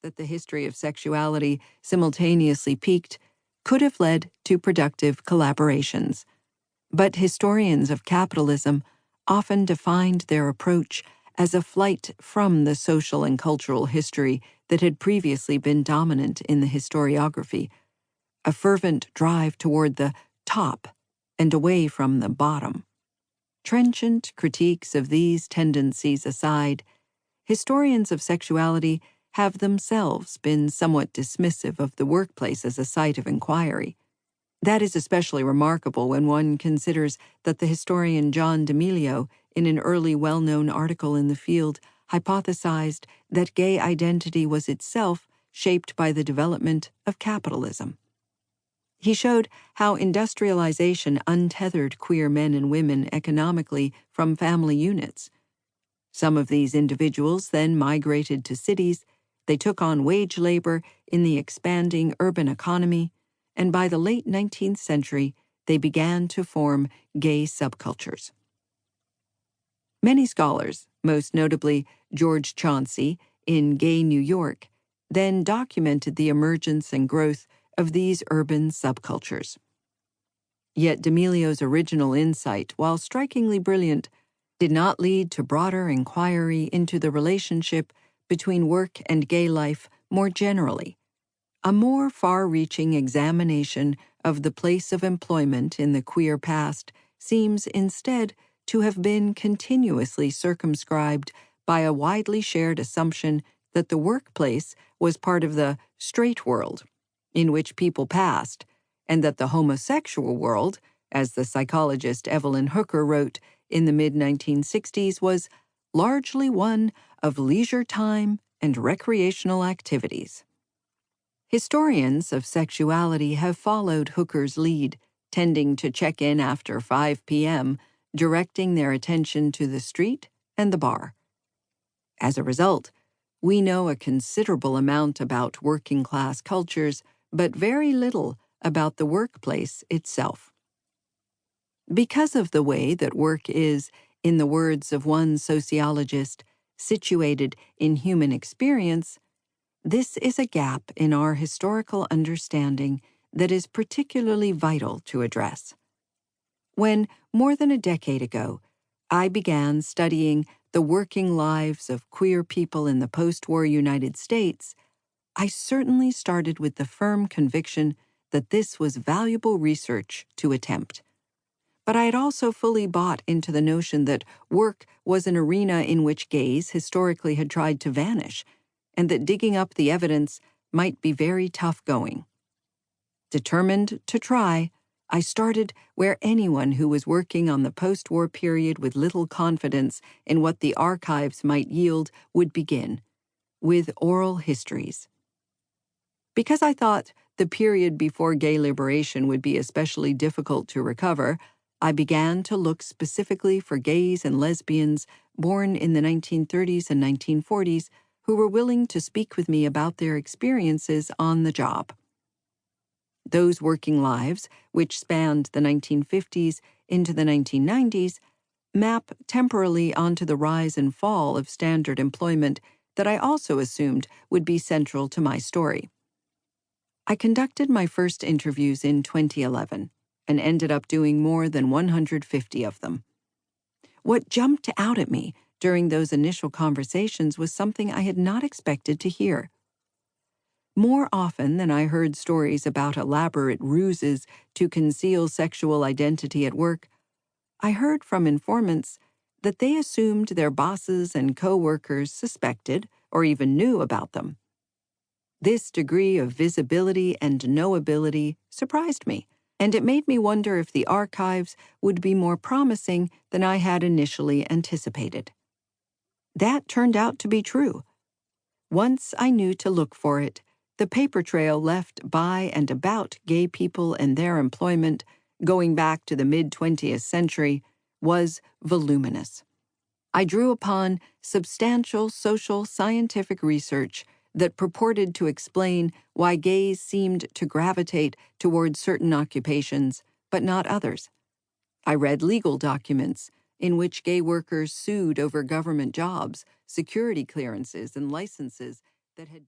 that the history of sexuality simultaneously peaked could have led to productive collaborations. But historians of capitalism often defined their approach as a flight from the social and cultural history that had previously been dominant in the historiography, a fervent drive toward the top and away from the bottom. Trenchant critiques of these tendencies aside, historians of sexuality have themselves been somewhat dismissive of the workplace as a site of inquiry. That is especially remarkable when one considers that the historian John D'Amelio, in an early well-known article in the field, hypothesized that gay identity was itself shaped by the development of capitalism. He showed how industrialization untethered queer men and women economically from family units. Some of these individuals then migrated to cities, they took on wage labor in the expanding urban economy, and by the late 19th century, they began to form gay subcultures. Many scholars, most notably George Chauncey in Gay New York, then documented the emergence and growth of these urban subcultures. Yet D'Amelio's original insight, while strikingly brilliant, did not lead to broader inquiry into the relationship between work and gay life more generally. A more far-reaching examination of the place of employment in the queer past seems instead to have been continuously circumscribed by a widely shared assumption that the workplace was part of the straight world, in which people passed, and that the homosexual world, as the psychologist Evelyn Hooker wrote in the mid-1960s, was largely one of leisure time and recreational activities. Historians of sexuality have followed Hooker's lead, tending to check in after 5 p.m., directing their attention to the street and the bar. As a result, we know a considerable amount about working-class cultures, but very little about the workplace itself. Because of the way that work is, in the words of one sociologist, situated in human experience, this is a gap in our historical understanding that is particularly vital to address. When, more than a decade ago, I began studying the working lives of queer people in the post-war United States, I certainly started with the firm conviction that this was valuable research to attempt. But I had also fully bought into the notion that work was an arena in which gays historically had tried to vanish, and that digging up the evidence might be very tough going. Determined to try, I started where anyone who was working on the post-war period with little confidence in what the archives might yield would begin, with oral histories. Because I thought the period before gay liberation would be especially difficult to recover, I began to look specifically for gays and lesbians born in the 1930s and 1940s who were willing to speak with me about their experiences on the job. Those working lives, which spanned the 1950s into the 1990s, map temporally onto the rise and fall of standard employment that I also assumed would be central to my story. I conducted my first interviews in 2011 and ended up doing more than 150 of them. What jumped out at me during those initial conversations was something I had not expected to hear. More often than I heard stories about elaborate ruses to conceal sexual identity at work, I heard from informants that they assumed their bosses and co-workers suspected or even knew about them. This degree of visibility and knowability surprised me, and it made me wonder if the archives would be more promising than I had initially anticipated. That turned out to be true. Once I knew to look for it, the paper trail left by and about gay people and their employment, going back to the mid-20th century, was voluminous. I drew upon substantial social scientific research that purported to explain why gays seemed to gravitate toward certain occupations, but not others. I read legal documents in which gay workers sued over government jobs, security clearances, and licenses that had been